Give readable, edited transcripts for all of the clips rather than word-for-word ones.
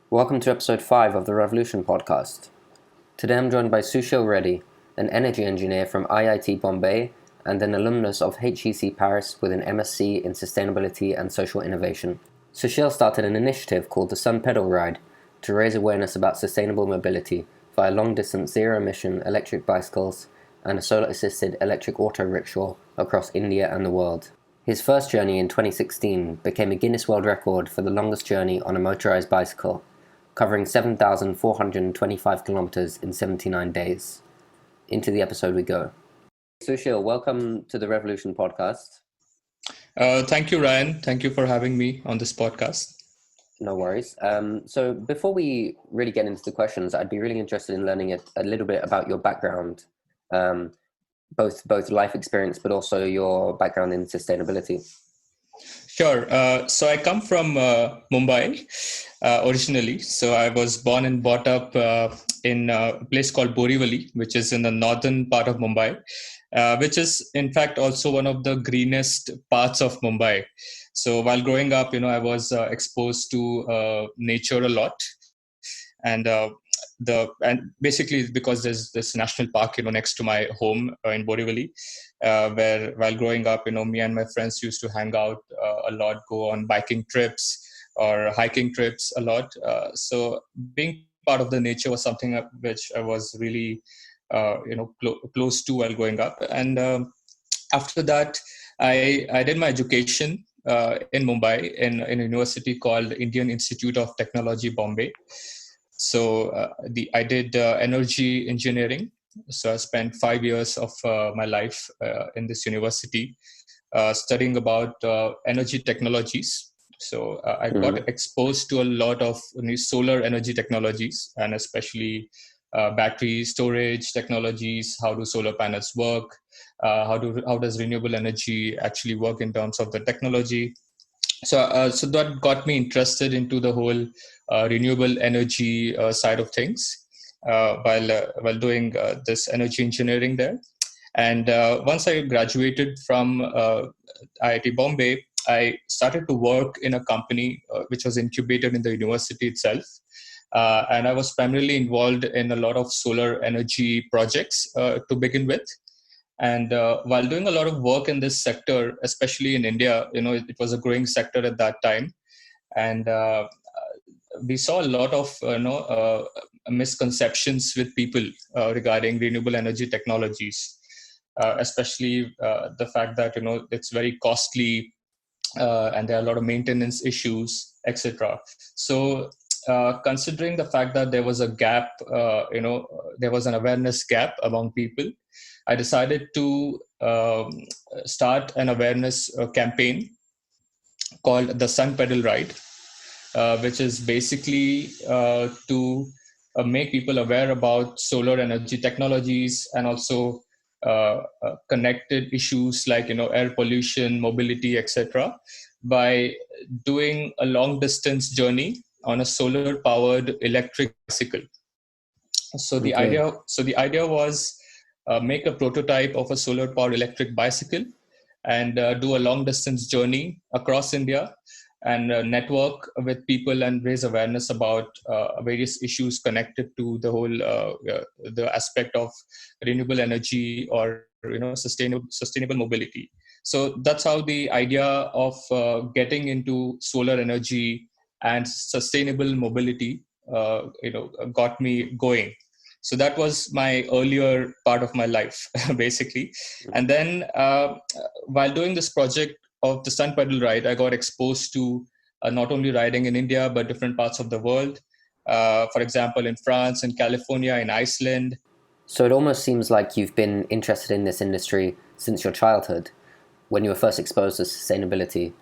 Welcome to episode 5 of the Revolution podcast. Today I'm joined by Sushil Reddy, an energy engineer from IIT Bombay and an alumnus of HEC Paris with an MSc in Sustainability and Social Innovation. Sushil started an initiative called the Sun Pedal Ride to raise awareness about sustainable mobility via long-distance zero-emission electric bicycles and a solar-assisted electric auto rickshaw across India and the world. His first journey in 2016 became a Guinness World Record for the longest journey on a motorized bicycle, covering 7,425 kilometers in 79 days. Into the episode we go. Sushil, welcome to the Revolution podcast. Thank you, Ryan. Thank you for having me on this podcast. No worries. So before we really get into the questions, I'd be really interested in learning a little bit about your background, both life experience, but also your background in sustainability. Sure. So I come from Mumbai originally. So I was born and brought up in a place called Borivali, which is in the northern part of Mumbai, which is in fact also one of the greenest parts of Mumbai. So while growing up, I was exposed to nature a lot, and basically because there's this national park next to my home in Borivali, where while growing up, me and my friends used to hang out a lot, go on biking trips or hiking trips a lot. So being part of the nature was something which I was really close to while growing up. And after that, I did my education in Mumbai in a university called Indian Institute of Technology, Bombay. So I did energy engineering. So I spent 5 years of my life in this university studying about energy technologies. So I got exposed to a lot of new solar energy technologies, and especially battery storage technologies. How do solar panels work? How does renewable energy actually work in terms of the technology? So that got me interested into the whole renewable energy side of things while doing this energy engineering there. And once I graduated from IIT Bombay, I started to work in a company which was incubated in the university itself. And I was primarily involved in a lot of solar energy projects to begin with. And while doing a lot of work in this sector, especially in India, it was a growing sector at that time. And we saw a lot of misconceptions with people regarding renewable energy technologies, especially the fact that it's very costly and there are a lot of maintenance issues, etc. So considering the fact that there was a gap, there was an awareness gap among people, I decided to start an awareness campaign called the Sun Pedal Ride, which is basically to make people aware about solar energy technologies and also connected issues like air pollution, mobility, etc., by doing a long distance journey on a solar powered electric bicycle. So the idea was make a prototype of a solar powered electric bicycle and do a long distance journey across India and network with people and raise awareness about various issues connected to the whole the aspect of renewable energy or sustainable mobility. So that's how the idea of getting into solar energy and sustainable mobility got me going. So that was my earlier part of my life, basically. And then while doing this project of the Sun Pedal Ride, I got exposed to not only riding in India, but different parts of the world. For example, in France, in California, in Iceland. So it almost seems like you've been interested in this industry since your childhood, when you were first exposed to sustainability.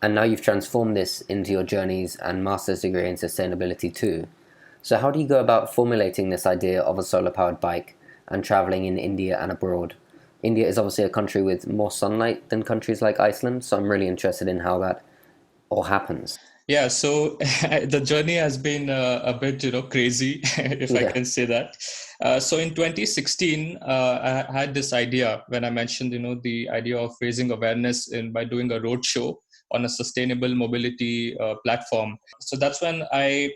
And now you've transformed this into your journeys and master's degree in sustainability too. So how do you go about formulating this idea of a solar-powered bike and traveling in India and abroad? India is obviously a country with more sunlight than countries like Iceland, so I'm really interested in how that all happens. Yeah, so the journey has been a bit, crazy, if I can say that. So in 2016, I had this idea when I mentioned, the idea of raising awareness by doing a road show on a sustainable mobility platform. So that's when I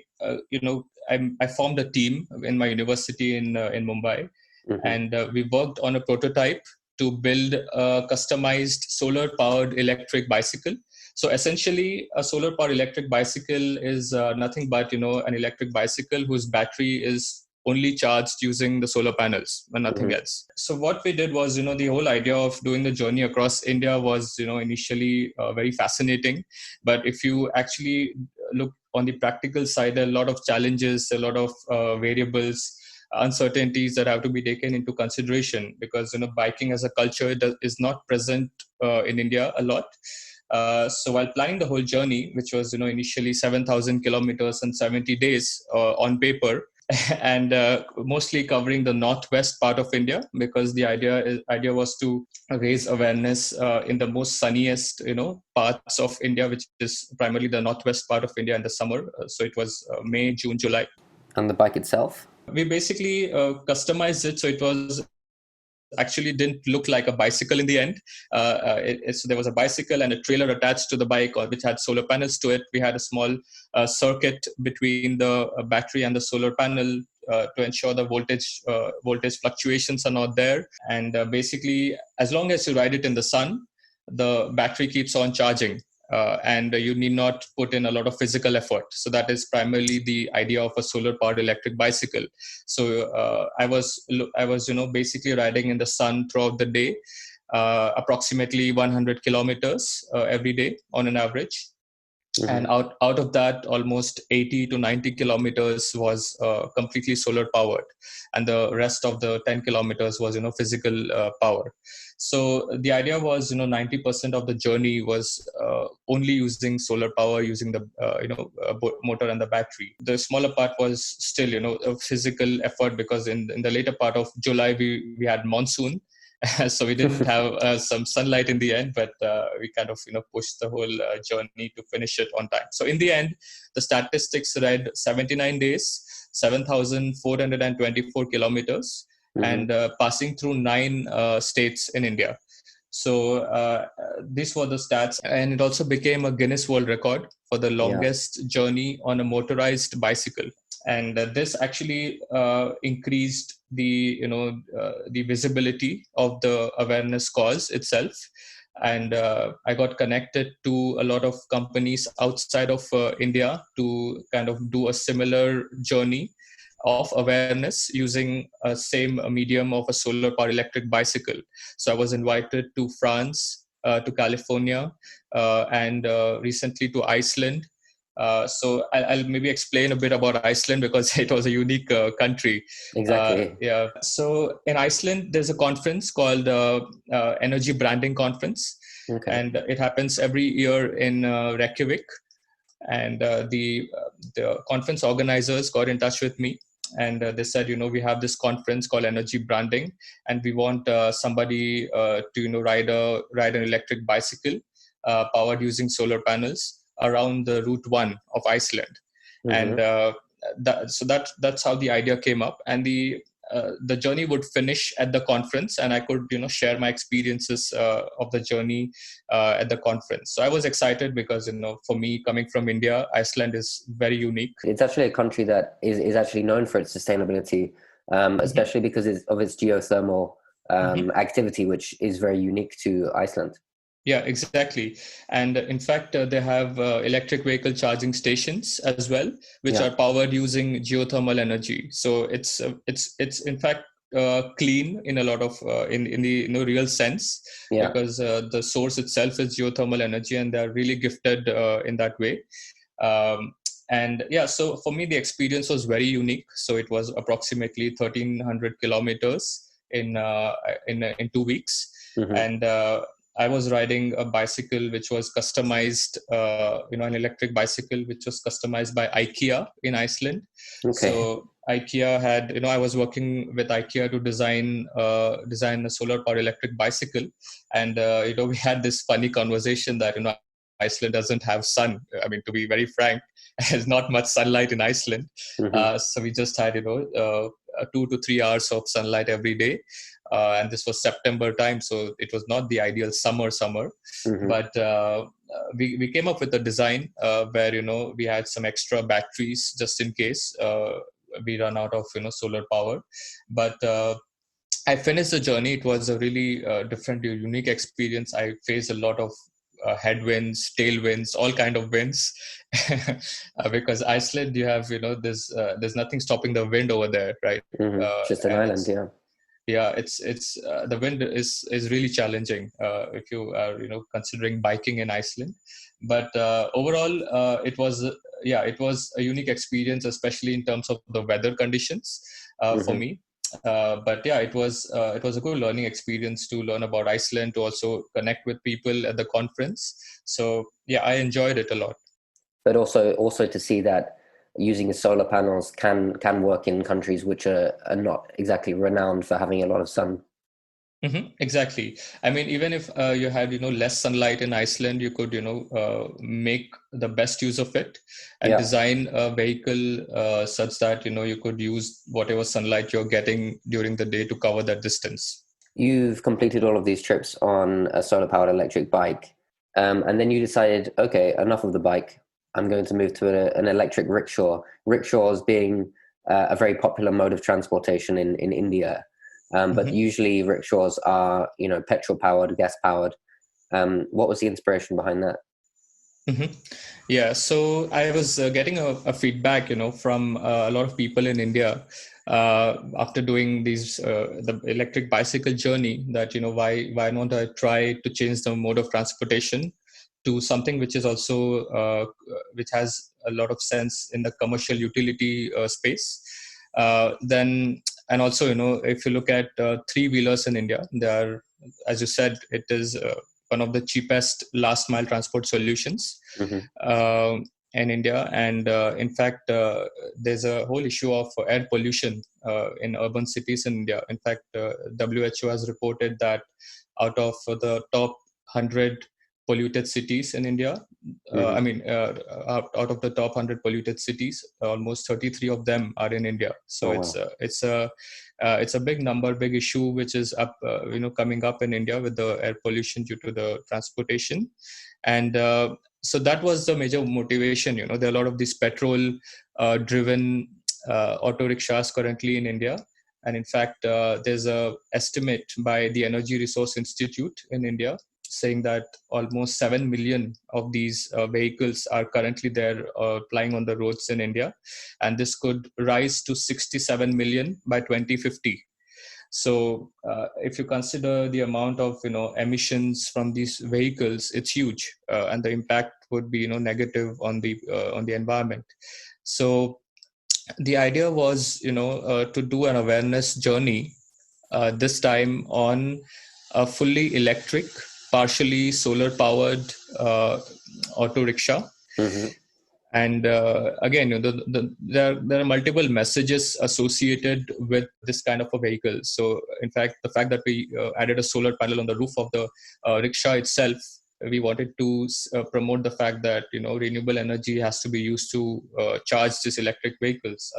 formed a team in my university in Mumbai, and we worked on a prototype to build a customized solar-powered electric bicycle. So essentially, a solar-powered electric bicycle is nothing but an electric bicycle whose battery is only charged using the solar panels and nothing else. So what we did was, the whole idea of doing the journey across India was, initially very fascinating. But if you actually look on the practical side, there are a lot of challenges, a lot of variables, uncertainties that have to be taken into consideration, because biking as a culture is not present in India a lot. So while planning the whole journey, which was initially 7,000 kilometers and 70 days on paper, and mostly covering the northwest part of India, because the idea was to raise awareness in the most sunniest parts of India, which is primarily the northwest part of India in the summer. So it was May, June, July. And the bike itself? We basically customized it so it was actually didn't look like a bicycle in the end. So there was a bicycle and a trailer attached to the bike, which had solar panels to it. We had a small circuit between the battery and the solar panel to ensure the voltage fluctuations are not there. And basically, as long as you ride it in the sun, the battery keeps on charging. And you need not put in a lot of physical effort. So that is primarily the idea of a solar-powered electric bicycle. So I was basically riding in the sun throughout the day, approximately 100 kilometers every day on an average. And out of that, almost 80 to 90 kilometers was completely solar powered, and the rest of the 10 kilometers was physical power. So the idea was 90% of the journey was only using solar power, using the motor and the battery. The smaller part was still a physical effort, because in the later part of July we had monsoon. So we didn't have some sunlight in the end, but we kind of pushed the whole journey to finish it on time. So in the end, the statistics read 79 days, 7,424 kilometers, and passing through 9 states in India. So these were the stats, and it also became a Guinness World Record for the longest journey on a motorized bicycle. And this actually increased the the visibility of the awareness cause itself. And I got connected to a lot of companies outside of India to kind of do a similar journey of awareness using a same medium of a solar powered electric bicycle. So I was invited to France, to California, and recently to Iceland. So I'll maybe explain a bit about Iceland, because it was a unique country. Exactly. Yeah. So in Iceland, there's a conference called Energy Branding Conference. Okay. And it happens every year in Reykjavik. And the conference organizers got in touch with me, and they said, we have this conference called Energy Branding, and we want somebody to ride an electric bicycle powered using solar panels around the Route 1 of Iceland. And that's how the idea came up. And the journey would finish at the conference, and I could share my experiences of the journey at the conference. So I was excited because for me, coming from India, Iceland is very unique. It's actually a country that is actually known for its sustainability, especially because of its geothermal activity, which is very unique to Iceland. Yeah, exactly. And in fact, they have electric vehicle charging stations as well, which are powered using geothermal energy. So it's in fact clean in a lot of in the real sense, because the source itself is geothermal energy, and they're really gifted in that way. And so for me, the experience was very unique. So it was approximately 1,300 kilometers in 2 weeks, and I was riding a bicycle which was customized, an electric bicycle which was customized by IKEA in Iceland. Okay. So IKEA had, I was working with IKEA to design a solar powered electric bicycle. And, we had this funny conversation that, Iceland doesn't have sun. I mean, to be very frank, there's not much sunlight in Iceland. So we just had, 2 to 3 hours of sunlight every day. and this was September time, so it was not the ideal summer. Mm-hmm. But we came up with a design where we had some extra batteries just in case we run out of solar power. But I finished the journey. It was a really different, unique experience. I faced a lot of headwinds, tailwinds, all kind of winds, because Iceland, you have there's nothing stopping the wind over there, right? Mm-hmm. Just an island, yeah. Yeah, it's the wind is really challenging if you are considering biking in Iceland. But overall, it was a unique experience, especially in terms of the weather conditions for me. But yeah, it was a good learning experience to learn about Iceland, to also connect with people at the conference. So yeah, I enjoyed it a lot. But also to see that using solar panels can work in countries which are not exactly renowned for having a lot of sun. Mm-hmm, exactly. I mean, even if you had less sunlight in Iceland, you could make the best use of it and design a vehicle such that you could use whatever sunlight you're getting during the day to cover that distance. You've completed all of these trips on a solar-powered electric bike, and then you decided, okay, enough of the bike. I'm going to move to an electric rickshaw. Rickshaws being a very popular mode of transportation in India. But usually rickshaws are, petrol powered, gas powered. What was the inspiration behind that? Mm-hmm. Yeah, so I was getting a feedback, from a lot of people in India after doing the electric bicycle journey, that why not I try to change the mode of transportation to something which is also which has a lot of sense in the commercial utility space. Then and also if you look at three-wheelers in India, they are, as you said, it is one of the cheapest last mile transport solutions in India. And in fact, there's a whole issue of air pollution in urban cities in India. In fact, WHO has reported that out of the top 100 polluted cities in India, out of the top 100 polluted cities, almost 33 of them are in India. So it's a big number, big issue, which is up, coming up in India with the air pollution due to the transportation. And so that was the major motivation. There are a lot of these petrol driven auto rickshaws currently in India. And in fact, there's a estimate by the Energy Resource Institute in India saying that almost 7 million of these vehicles are currently there plying on the roads in India. And this could rise to 67 million by 2050. So if you consider the amount of emissions from these vehicles, it's huge, and the impact would be negative on the environment. So the idea was to do an awareness journey this time on a fully electric, partially solar powered auto rickshaw. And again, there are multiple messages associated with this kind of a vehicle. So in fact, the fact that we added a solar panel on the roof of the rickshaw itself, we wanted to promote the fact that renewable energy has to be used to charge these electric vehicles.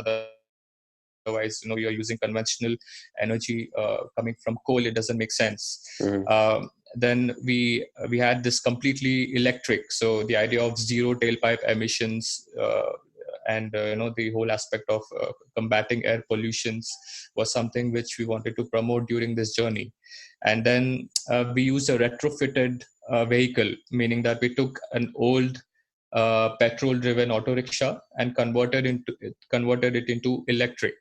Otherwise, you're using conventional energy coming from coal. It doesn't make sense. Then we had this completely electric. So the idea of zero tailpipe emissions and the whole aspect of combating air pollutions was something which we wanted to promote during this journey. And then we used a retrofitted vehicle, meaning that we took an old petrol-driven auto rickshaw and converted it into electric.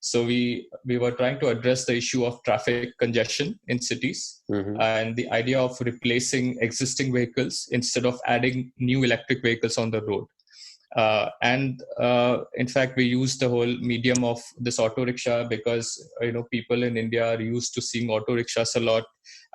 So we were trying to address the issue of traffic congestion in cities, and the idea of replacing existing vehicles instead of adding new electric vehicles on the road. And in fact, we use the whole medium of this auto rickshaw because people in India are used to seeing auto rickshaws a lot,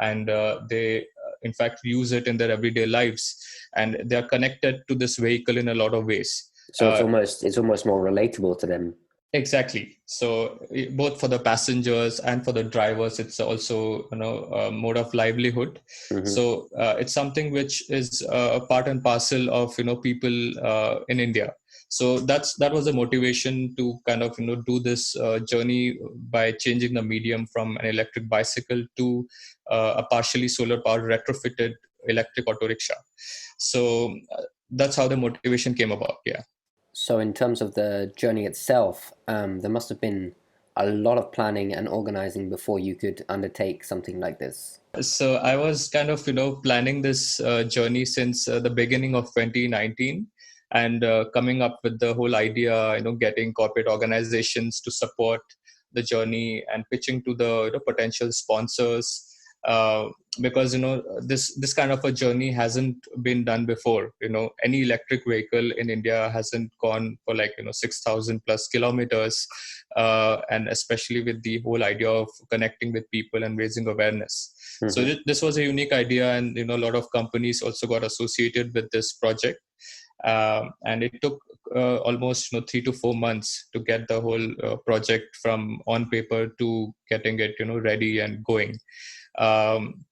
and they in fact use it in their everyday lives, and they are connected to this vehicle in a lot of ways. So it's almost more relatable to them. Exactly. So both for the passengers and for the drivers, it's also a mode of livelihood. So it's something which is a part and parcel of people in India. So that was the motivation to kind of do this journey by changing the medium from an electric bicycle to a partially solar powered retrofitted electric auto rickshaw. So that's how the motivation came about. Yeah. So in terms of the journey itself, there must have been a lot of planning and organizing before you could undertake something like this. So I was kind of planning this journey since the beginning of 2019, and coming up with the whole idea, getting corporate organizations to support the journey and pitching to the potential sponsors, uh, because this kind of a journey hasn't been done before. Any electric vehicle in India hasn't gone for 6,000 plus kilometers, and especially with the whole idea of connecting with people and raising awareness. So this was a unique idea, and a lot of companies also got associated with this project, and it took almost 3 to 4 months to get the whole project from on paper to getting it ready and going. Um,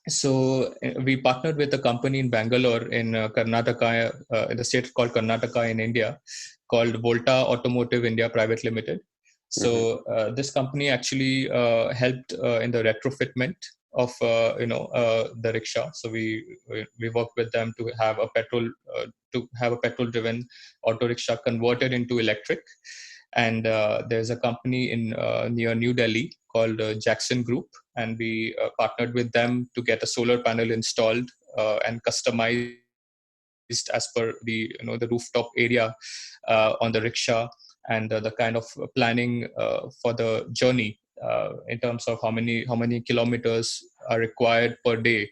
so we partnered with a company in Bangalore in Karnataka, in the state called Karnataka in India, called Volta Automotive India Private Limited. So this company actually helped in the retrofitment of the rickshaw. So we worked with them to have a petrol driven auto rickshaw converted into electric. And there's a company in near New Delhi called Jackson Group, and we partnered with them to get a solar panel installed and customized as per the rooftop area on the rickshaw, and the kind of planning for the journey in terms of how many kilometers are required per day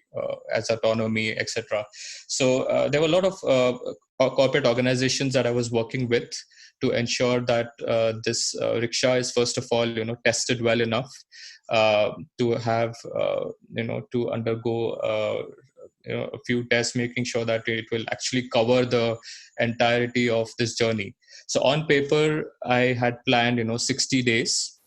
as autonomy, etc. So there were a lot of corporate organizations that I was working with to ensure that this rickshaw is first of all tested well enough to have to undergo a few tests, making sure that it will actually cover the entirety of this journey. So on paper, I had planned 60 days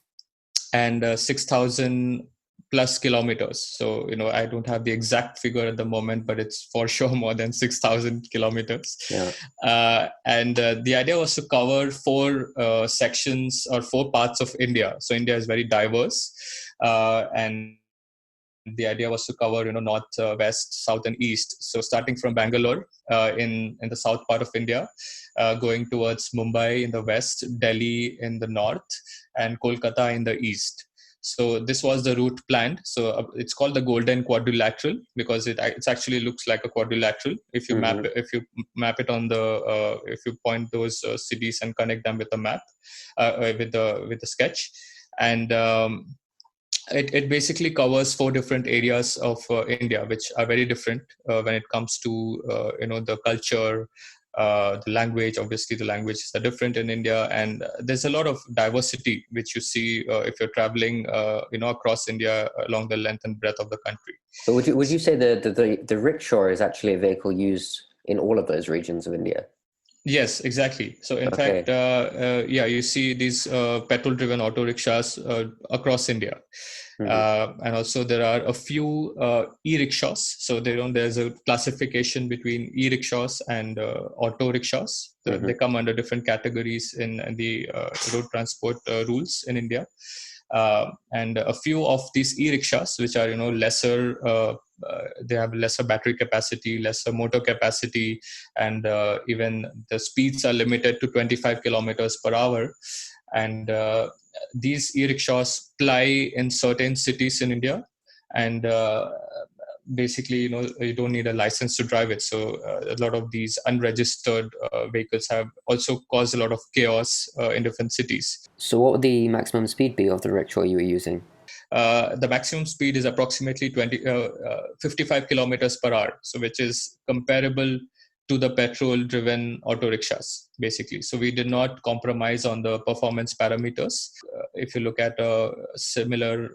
and 6,000 plus kilometers. So I don't have the exact figure at the moment, but it's for sure more than 6,000 kilometers. Yeah. And the idea was to cover 4 sections or 4 parts of India. So India is very diverse, and the idea was to cover north, west, south, and east. So starting from Bangalore in the south part of India, going towards Mumbai in the west, Delhi in the north, and Kolkata in the east. So this was the route planned. So it's called the Golden Quadrilateral because it actually looks like a quadrilateral. If you map it on the if you point those cities and connect them with the map, with the sketch, and it basically covers 4 different areas of India, which are very different when it comes to the culture, the language. Obviously, the languages are different in India, and there's a lot of diversity which you see if you're traveling, across India along the length and breadth of the country. But would you say the rickshaw is actually a vehicle used in all of those regions of India? Yes, exactly. So in fact, you see these petrol-driven auto rickshaws across India. And also there are a few e-rickshaws. So there's a classification between e-rickshaws and auto rickshaws. They come under different categories in the road transport rules in India. And a few of these e-rickshaws, which are lesser, they have lesser battery capacity, lesser motor capacity, and even the speeds are limited to 25 kilometers per hour. And these e-rickshaws ply in certain cities in India, and basically you don't need a license to drive it. So a lot of these unregistered vehicles have also caused a lot of chaos in different cities. So what would the maximum speed be of the rickshaw you were using? The maximum speed is approximately 55 kilometers per hour, so which is comparable to the petrol-driven auto rickshaws, basically. So we did not compromise on the performance parameters. If you look at a similar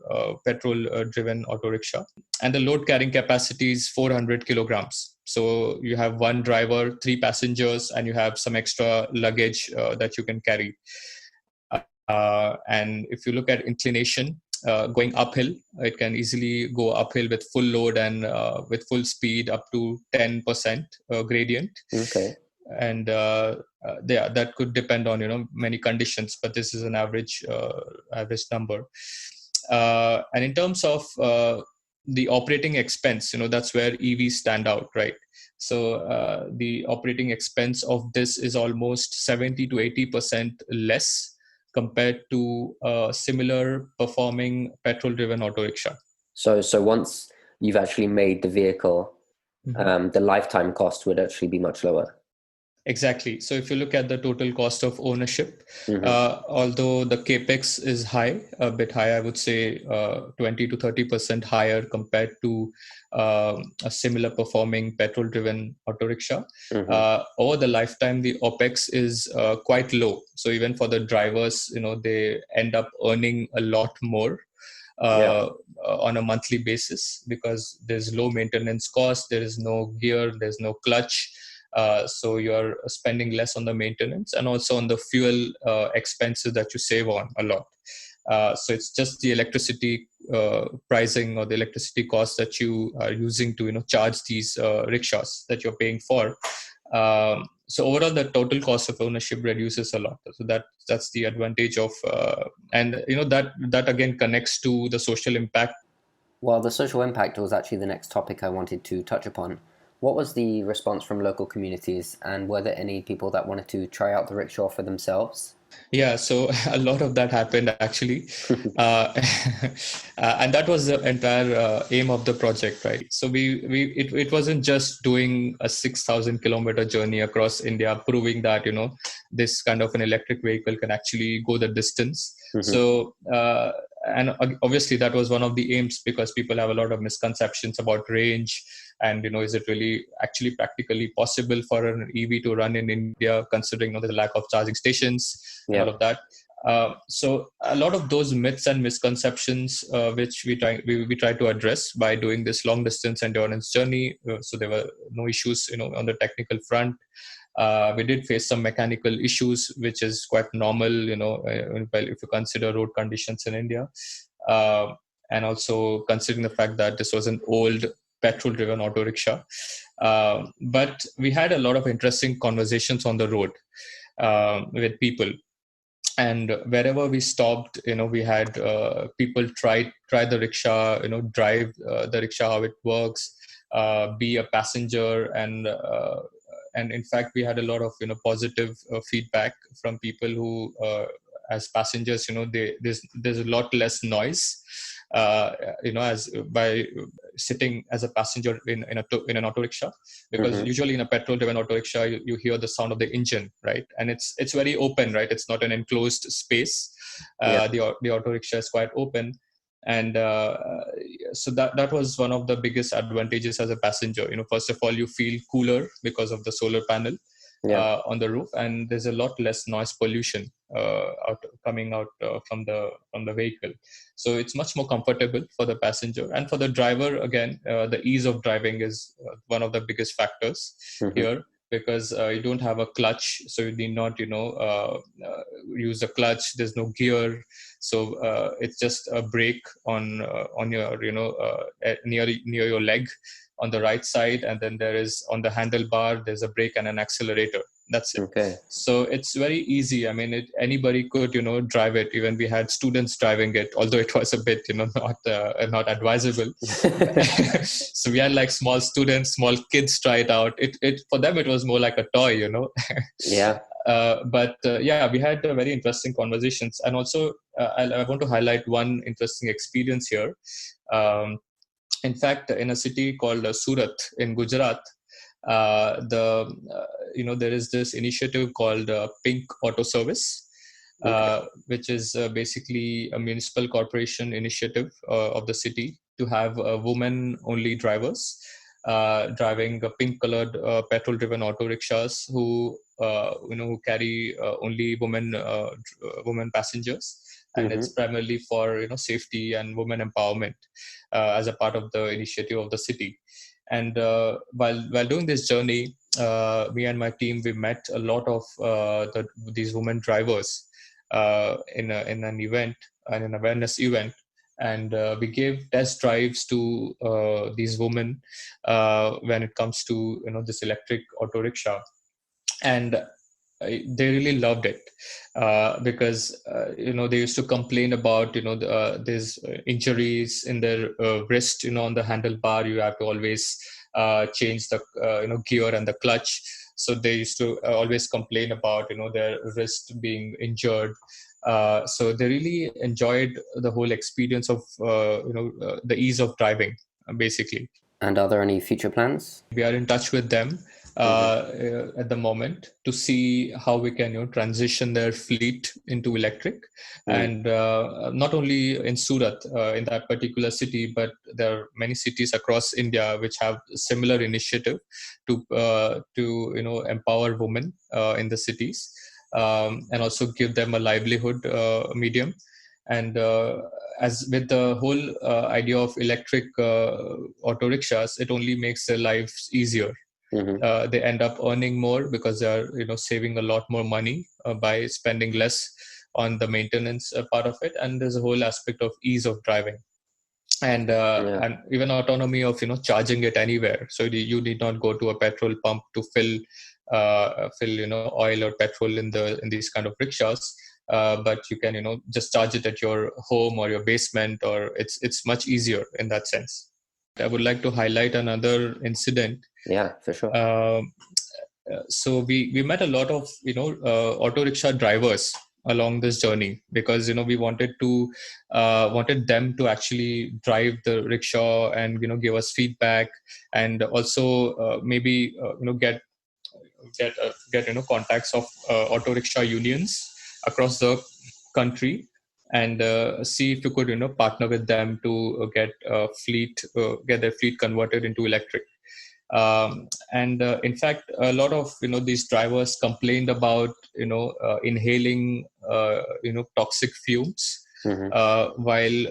petrol-driven auto rickshaw, and the load carrying capacity is 400 kilograms. So you have 1 driver, 3 passengers, and you have some extra luggage that you can carry. And if you look at inclination, going uphill, it can easily go uphill with full load and with full speed up to 10% gradient. Okay. and that could depend on many conditions, but this is an average number. And in terms of the operating expense, that's where EVs stand out, right? So the operating expense of this is almost 70 to 80% less compared to a similar performing petrol-driven auto rickshaw. So once you've actually made the vehicle, the lifetime cost would actually be much lower. Exactly. So if you look at the total cost of ownership, although the capex is high, a bit high, I would say 20 to 30% higher compared to a similar performing petrol-driven auto rickshaw. Over the lifetime, the OPEX is quite low. So even for the drivers, they end up earning a lot more on a monthly basis, because there's low maintenance cost, there is no gear, there's no clutch. So you're spending less on the maintenance and also on the fuel expenses that you save on a lot. So it's just the electricity pricing or the electricity cost that you are using to charge these rickshaws that you're paying for. So overall, the total cost of ownership reduces a lot. So that's the advantage of, and that again connects to the social impact. Well, the social impact was actually the next topic I wanted to touch upon. What was the response from local communities, and were there any people that wanted to try out the rickshaw for themselves? Yeah, so a lot of that happened actually, and that was the entire aim of the project, right? So it wasn't just doing a 6,000-kilometer journey across India, proving that this kind of an electric vehicle can actually go the distance. So and obviously that was one of the aims, because people have a lot of misconceptions about range. And is it really actually practically possible for an EV to run in India, considering the lack of charging stations and all of that? So a lot of those myths and misconceptions, which we try to address by doing this long distance endurance journey. So there were no issues, on the technical front. We did face some mechanical issues, which is quite normal, if you consider road conditions in India, and also considering the fact that this was an old petrol-driven auto rickshaw. But we had a lot of interesting conversations on the road with people. And wherever we stopped, we had people try the rickshaw, drive the rickshaw, how it works, be a passenger, and in fact, we had a lot of positive feedback from people who, as passengers, there's a lot less noise. As by sitting as a passenger in an auto rickshaw, because usually in a petrol-driven auto rickshaw you hear the sound of the engine, right? And it's very open, right? It's not an enclosed space. The auto rickshaw is quite open, and so that was one of the biggest advantages as a passenger. First of all, you feel cooler because of the solar panel on the roof, and there's a lot less noise pollution coming out from the vehicle. So it's much more comfortable for the passenger, and for the driver, again, the ease of driving is one of the biggest factors here, because you don't have a clutch, so you need not use a clutch. There's no gear, so it's just a brake on your near your leg on the right side, and then there is on the handlebar there's a brake and an accelerator. That's it. Okay. So it's very easy. I mean, anybody could drive it. Even we had students driving it, although it was a bit not advisable. So we had like small kids try it out. It for them it was more like a toy, Yeah. But we had very interesting conversations, and also I want to highlight one interesting experience here. In fact, in a city called Surat in Gujarat, there is this initiative called Pink Auto Service, which is basically a municipal corporation initiative of the city to have women-only drivers driving pink-colored petrol-driven auto rickshaws who carry only women passengers. And it's primarily for safety and women empowerment as a part of the initiative of the city. And while doing this journey, me and my team, we met a lot of these women drivers in an event, an awareness event, and we gave test drives to these women when it comes to this electric auto rickshaw. and they really loved it because they used to complain about there's injuries in their wrist, on the handlebar. You have to always change the gear and the clutch. So they used to always complain about their wrist being injured. So they really enjoyed the whole experience of the ease of driving, basically. And are there any future plans? We are in touch with them at the moment to see how we can transition their fleet into electric. And not only in Surat, in that particular city, but there are many cities across India which have similar initiative to empower women in the cities, and also give them a livelihood medium. And as with the whole idea of electric auto rickshaws, it only makes their lives easier. They end up earning more because they are saving a lot more money by spending less on the maintenance part of it. And there's a whole aspect of ease of driving, and even autonomy of charging it anywhere. So you need not go to a petrol pump to fill oil or petrol in these kind of rickshaws. But you can just charge it at your home or your basement, or it's much easier in that sense. I would like to highlight another incident. Yeah, for sure. So we met a lot of auto rickshaw drivers along this journey, because we wanted them to actually drive the rickshaw and give us feedback, and also maybe get contacts of auto rickshaw unions across the country, and see if you could partner with them to get their fleet converted into electric. And in fact, a lot of these drivers complained about inhaling toxic fumes while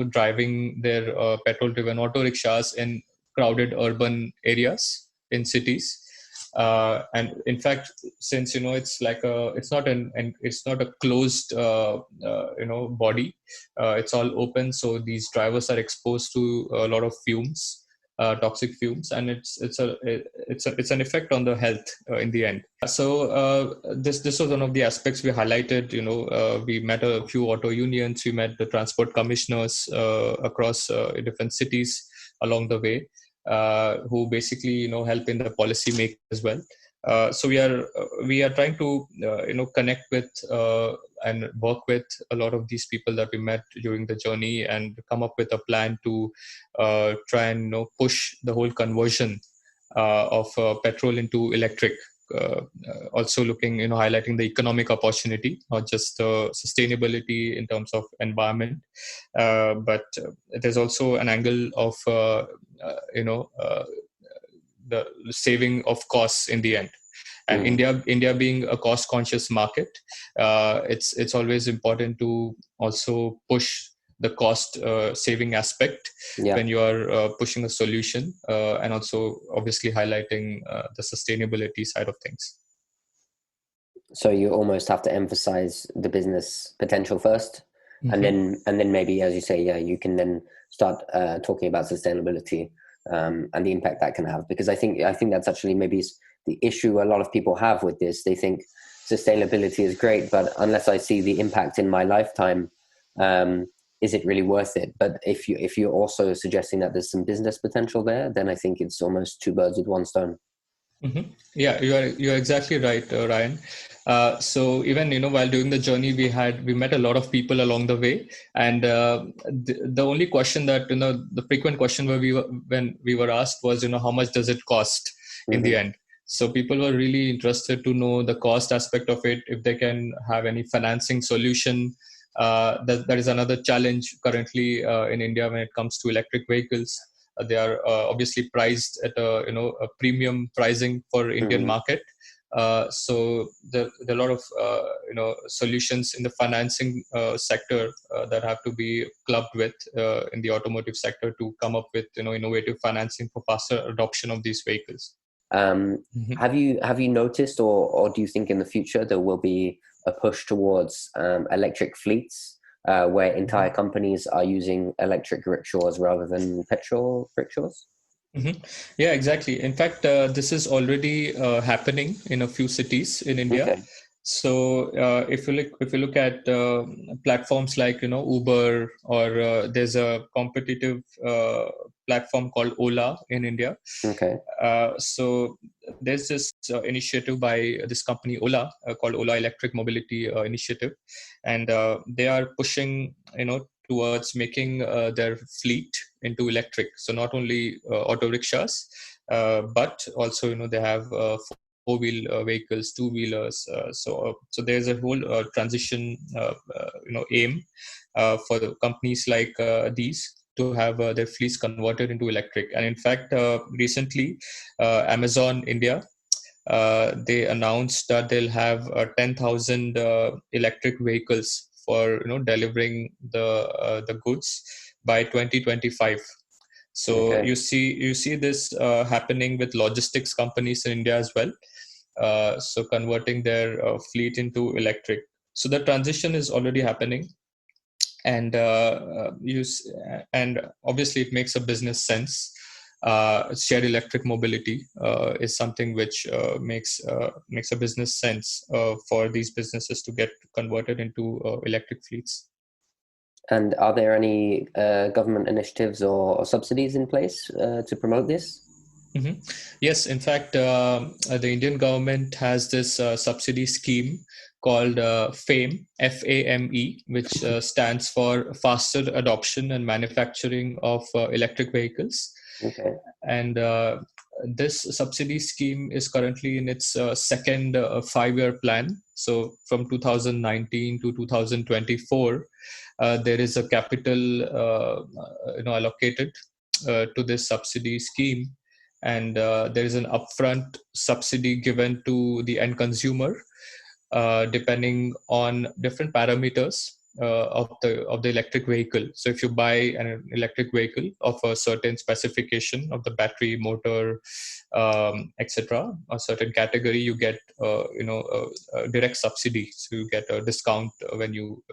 driving their petrol driven auto rickshaws in crowded urban areas in cities. And in fact, since it's not a closed body, it's all open, so these drivers are exposed to a lot of fumes, toxic fumes, and it's an effect on the health in the end. So this was one of the aspects we highlighted. We met a few auto unions, we met the transport commissioners across different cities along the way, who basically help in the policy making as well. So we are trying to connect with and work with a lot of these people that we met during the journey, and come up with a plan to try and push the whole conversion of petrol into electric. Also looking, highlighting the economic opportunity, not just sustainability in terms of environment, but there's also an angle of the saving of costs in the end. And India being a cost conscious market, it's always important to also push the cost saving aspect when you are pushing a solution, and also obviously highlighting the sustainability side of things. So you almost have to emphasize the business potential first, and then maybe, as you say, you can then start talking about sustainability and the impact that can have. Because I think that's actually maybe the issue a lot of people have with this. They think sustainability is great, but unless I see the impact in my lifetime, is it really worth it? But if you're also suggesting that there's some business potential there, then I think it's almost two birds with one stone. Yeah, you're exactly right, Ryan. So even while doing the journey, we met a lot of people along the way, and the only question that the frequent question when we were asked was how much does it cost in the end. So people were really interested to know the cost aspect of it, if they can have any financing solution. That is another challenge currently in India when it comes to electric vehicles. They are obviously priced at a premium pricing for Indian market. So there are a lot of solutions in the financing sector that have to be clubbed with in the automotive sector to come up with innovative financing for faster adoption of these vehicles. Have you noticed, or do you think in the future there will be a push towards electric fleets where entire companies are using electric rickshaws rather than petrol rickshaws? Yeah, exactly. In fact, this is already happening in a few cities in India. Okay. So if you look at platforms like Uber, or there's a competitive platform called Ola in India. Okay. So there's this initiative by this company Ola called Ola Electric Mobility Initiative, and they are pushing towards making their fleet into electric. So not only auto rickshaws, but also they have four-wheel vehicles, two-wheelers. So there's a whole transition aim for the companies like these to have their fleets converted into electric. And in fact, recently, Amazon India, they announced that they'll have 10,000 electric vehicles for delivering the goods by 2025. So Okay. you see this happening with logistics companies in India as well. So converting their fleet into electric. So the transition is already happening, and and obviously it makes a business sense. Shared electric mobility is something which makes a business sense for these businesses to get converted into electric fleets. And are there any government initiatives or subsidies in place to promote this? Mhm. Yes, in fact, the Indian government has this subsidy scheme called FAME, FAME, which stands for Faster Adoption and Manufacturing of Electric Vehicles. Okay. And this subsidy scheme is currently in its second 5-year plan. So from 2019 to 2024, there is a capital allocated to this subsidy scheme, and there is an upfront subsidy given to the end consumer depending on different parameters of the electric vehicle. So if you buy an electric vehicle of a certain specification of the battery, motor, etc., a certain category, you get a direct subsidy. So you get a discount when you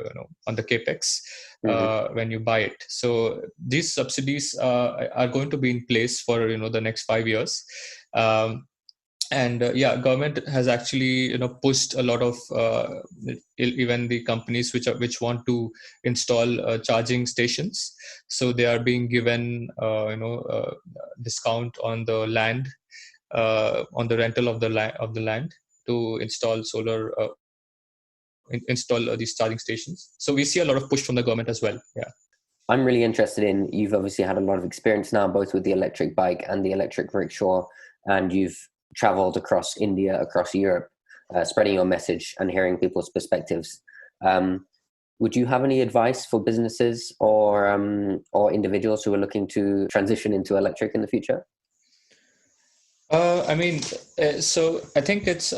on the capex Hmm. when you buy it. So these subsidies are going to be in place for the next 5 years. Um, and yeah, government has actually pushed a lot of even the companies which want to install charging stations. So they are being given discount on the land, on the rental of the land to install solar install these charging stations. So we see a lot of push from the government as well. Yeah. I'm really interested in, you've obviously had a lot of experience now, both with the electric bike and the electric rickshaw, and you've traveled across India, across Europe, spreading your message and hearing people's perspectives. Would you have any advice for businesses or individuals who are looking to transition into electric in the future? I mean, so I think it's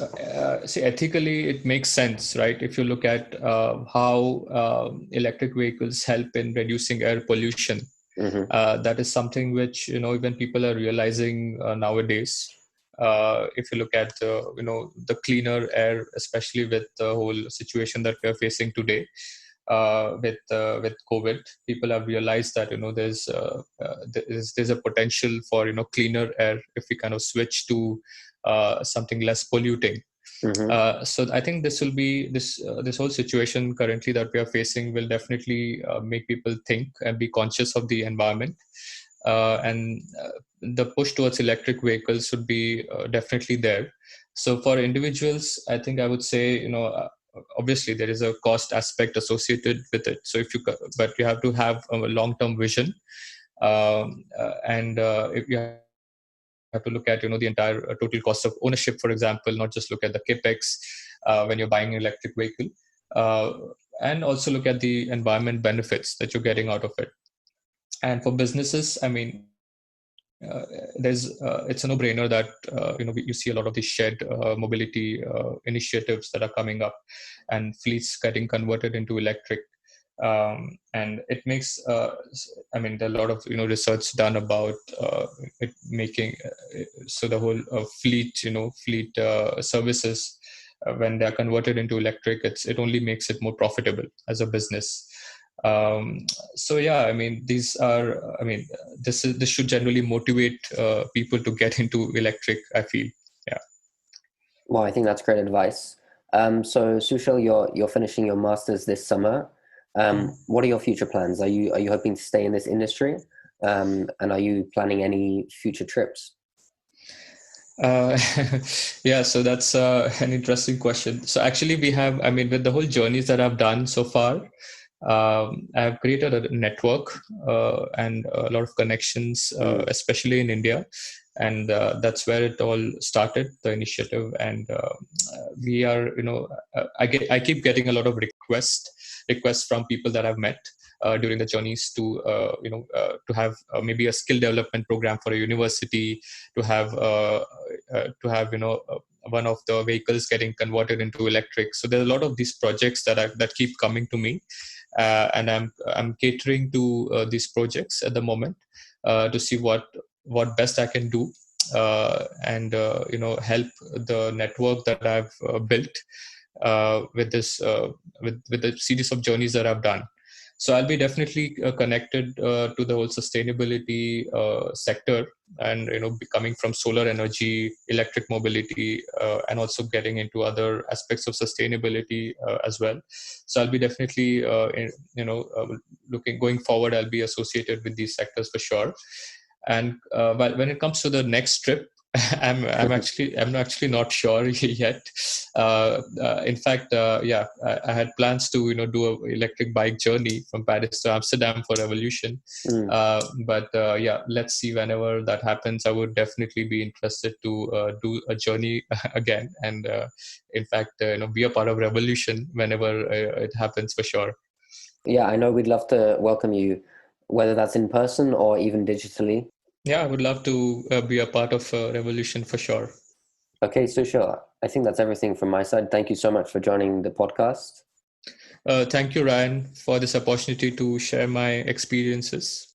see, ethically it makes sense, right? If you look at how electric vehicles help in reducing air pollution, Hmm. that is something which even people are realizing nowadays. If you look at the cleaner air, especially with the whole situation that we are facing today, with COVID, people have realized that there's a potential for cleaner air if we kind of switch to something less polluting. Hmm. So I think this whole situation currently that we are facing will definitely make people think and be conscious of the environment. And the push towards electric vehicles should be definitely there. So for individuals, I think I would say obviously there is a cost aspect associated with it. So but you have to have a long-term vision, and if you have to look at the entire total cost of ownership, for example, not just look at the capex when you're buying an electric vehicle, uh, and also look at the environment benefits that you're getting out of it. And for businesses, I mean, it's a no-brainer that you see a lot of these shared mobility initiatives that are coming up, and fleets getting converted into electric. And it makes I mean, there are a lot of research done about it making so the whole fleet services, when they are converted into electric, it only makes it more profitable as a business. So yeah, I mean, this should generally motivate people to get into electric, I feel. Yeah. Well, I think that's great advice. So Sushil, you're finishing your masters this summer. What are your future plans? Are you hoping to stay in this industry? And are you planning any future trips? Uh, yeah, so that's an interesting question. So actually, with the whole journeys that I've done so far, I've created a network and a lot of connections, especially in India, and that's where it all started, the initiative. And we are, I keep getting a lot of requests from people that I've met during the journeys to have maybe a skill development program for a university, to have one of the vehicles getting converted into electric. So there's a lot of these projects that keep coming to me, and I'm catering to these projects at the moment to see what best I can do, and help the network that I've built with this with the series of journeys that I've done. So I'll be definitely connected to the whole sustainability sector, and coming from solar energy, electric mobility, and also getting into other aspects of sustainability as well. So I'll be definitely looking going forward. I'll be associated with these sectors for sure. And but when it comes to the next trip, I'm actually not sure yet. In fact, I had plans to do a electric bike journey from Paris to Amsterdam for Revolution. But let's see, whenever that happens, I would definitely be interested to do a journey again, and in fact, be a part of Revolution whenever it happens for sure. Yeah, I know we'd love to welcome you, whether that's in person or even digitally. Yeah, I would love to be a part of Revolution for sure. Okay, Sushil, I think that's everything from my side. Thank you so much for joining the podcast. Thank you, Ryan, for this opportunity to share my experiences.